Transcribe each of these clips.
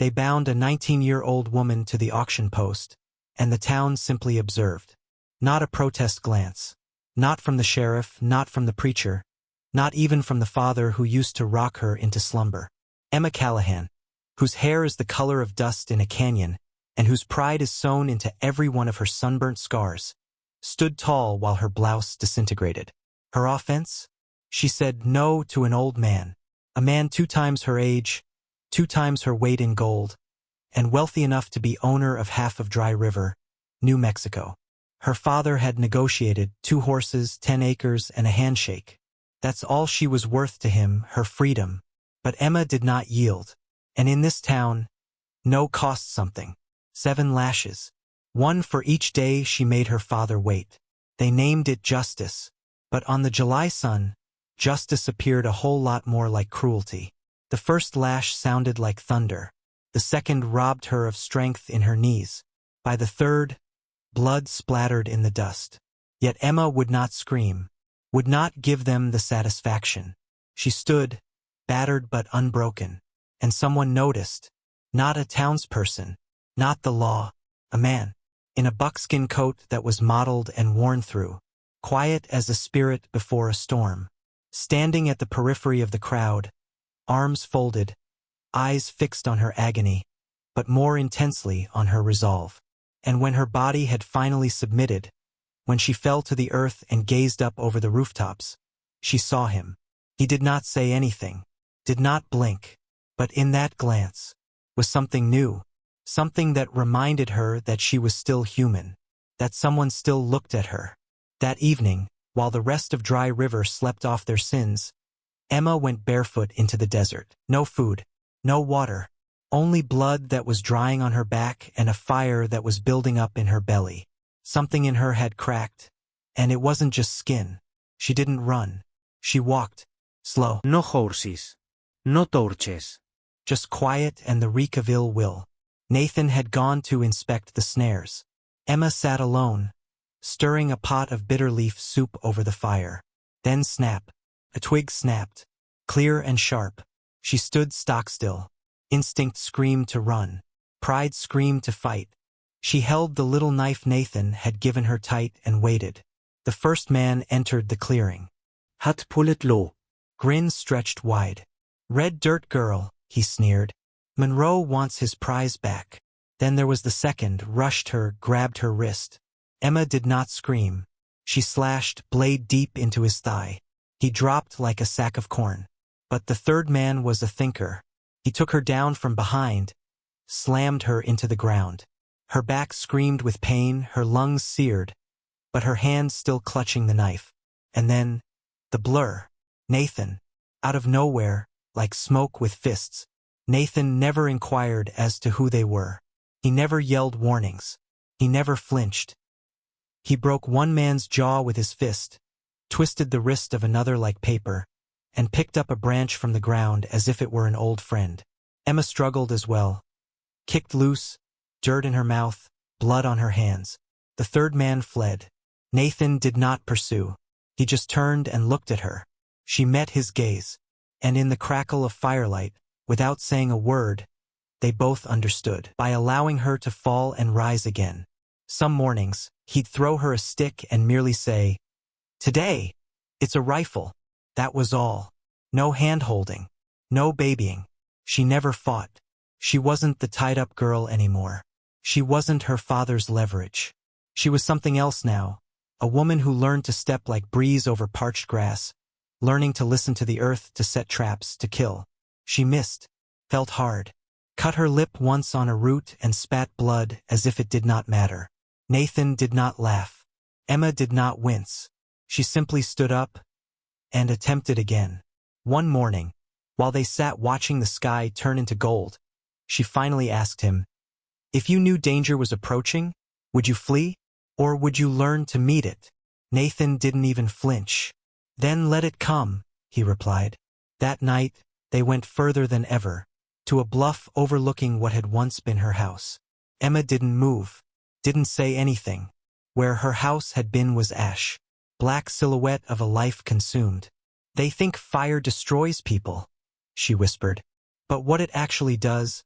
They bound a 19-year-old woman to the auction post, and the town simply observed. Not a protest glance. Not from the sheriff, not from the preacher, not even from the father who used to rock her into slumber. Emma Callahan, whose hair is the color of dust in a canyon, and whose pride is sewn into every one of her sunburnt scars, stood tall while her blouse disintegrated. Her offense? She said no to an old man, a man 2 times her age, 2 times her weight in gold, and wealthy enough to be owner of half of Dry River, New Mexico. Her father had negotiated 2 horses, 10 acres, and a handshake. That's all she was worth to him, her freedom. But Emma did not yield. And in this town, no cost something. 7 lashes. 1 for each day she made her father wait. They named it justice. But on the July sun, justice appeared a whole lot more like cruelty. The first lash sounded like thunder. The second robbed her of strength in her knees. By the third, blood splattered in the dust. Yet Emma would not scream, would not give them the satisfaction. She stood, battered but unbroken. And someone noticed. Not a townsperson, not the law, a man, in a buckskin coat that was mottled and worn through, quiet as a spirit before a storm. Standing at the periphery of the crowd, arms folded, eyes fixed on her agony, but more intensely on her resolve. And when her body had finally submitted, when she fell to the earth and gazed up over the rooftops, she saw him. He did not say anything, did not blink, but in that glance was something new, something that reminded her that she was still human, that someone still looked at her. That evening, while the rest of Dry River slept off their sins, Emma went barefoot into the desert. No food, no water, only blood that was drying on her back and a fire that was building up in her belly. Something in her had cracked, and it wasn't just skin. She didn't run. She walked, slow. No horses, no torches. Just quiet and the reek of ill will. Nathan had gone to inspect the snares. Emma sat alone, stirring a pot of bitter leaf soup over the fire. Then snap. A twig snapped, clear and sharp. She stood stock still. Instinct screamed to run. Pride screamed to fight. She held the little knife Nathan had given her tight and waited. The first man entered the clearing. Hat pullet low. Grin stretched wide. Red dirt girl, he sneered. Monroe wants his prize back. Then there was the second, rushed her, grabbed her wrist. Emma did not scream. She slashed, blade deep into his thigh. He dropped like a sack of corn. But the third man was a thinker. He took her down from behind, slammed her into the ground. Her back screamed with pain, her lungs seared, but her hand still clutching the knife. And then, the blur. Nathan. Out of nowhere, like smoke with fists. Nathan never inquired as to who they were. He never yelled warnings. He never flinched. He broke one man's jaw with his fist, twisted the wrist of another like paper, and picked up a branch from the ground as if it were an old friend. Emma struggled as well. Kicked loose, dirt in her mouth, blood on her hands. The third man fled. Nathan did not pursue. He just turned and looked at her. She met his gaze, and in the crackle of firelight, without saying a word, they both understood. By allowing her to fall and rise again. Some mornings, he'd throw her a stick and merely say, "Today, it's a rifle." That was all. No hand-holding. No babying. She never fought. She wasn't the tied-up girl anymore. She wasn't her father's leverage. She was something else now. A woman who learned to step like breeze over parched grass, learning to listen to the earth, to set traps, to kill. She missed. Felt hard. Cut her lip once on a root and spat blood as if it did not matter. Nathan did not laugh. Emma did not wince. She simply stood up and attempted again. One morning, while they sat watching the sky turn into gold, she finally asked him, "If you knew danger was approaching, would you flee? Or would you learn to meet it?" Nathan didn't even flinch. "Then let it come," he replied. That night, they went further than ever, to a bluff overlooking what had once been her house. Emma didn't move, didn't say anything. Where her house had been was ash, black silhouette of a life consumed. "They think fire destroys people," she whispered. "But what it actually does,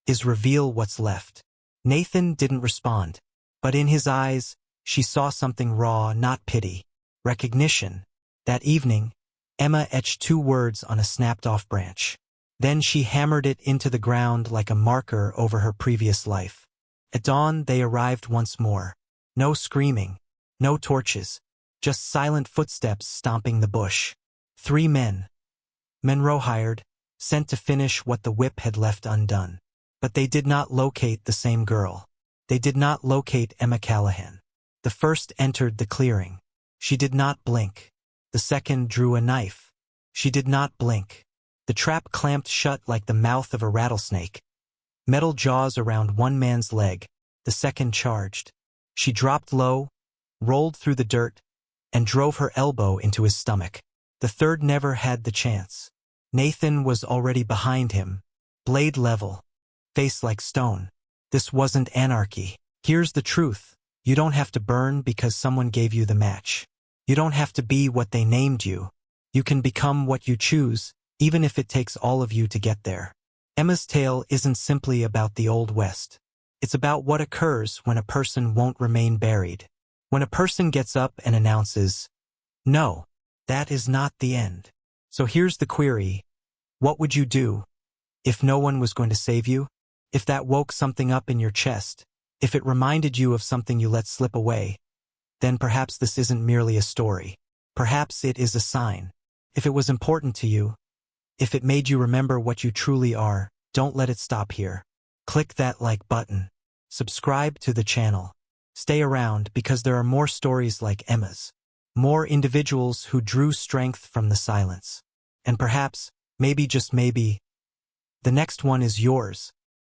is reveal what's left. Nathan didn't respond, but in his eyes, she saw something raw, not pity. Recognition. That evening, Emma etched 2 words on a snapped-off branch. Then she hammered it into the ground like a marker over her previous life. At dawn, they arrived once more. No screaming, no torches, just silent footsteps stomping the bush. 3 men. Monroe hired, sent to finish what the whip had left undone. But they did not locate the same girl. They did not locate Emma Callahan. The first entered the clearing. She did not blink. The second drew a knife. She did not blink. The trap clamped shut like the mouth of a rattlesnake. Metal jaws around one man's leg. The second charged. She dropped low, rolled through the dirt, and drove her elbow into his stomach. The third never had the chance. Nathan was already behind him, blade level, face like stone. This wasn't anarchy. Here's the truth. You don't have to burn because someone gave you the match. You don't have to be what they named you. You can become what you choose, even if it takes all of you to get there. Emma's tale isn't simply about the Old West. It's about what occurs when a person won't remain buried. When a person gets up and announces, "No, that is not the end." So here's the query. What would you do if no one was going to save you? If that woke something up in your chest, if it reminded you of something you let slip away, then perhaps this isn't merely a story. Perhaps it is a sign. If it was important to you, if it made you remember what you truly are, don't let it stop here. Click that like button. Subscribe to the channel. Stay around because there are more stories like Emma's. More individuals who drew strength from the silence. And perhaps, maybe just maybe, the next one is yours.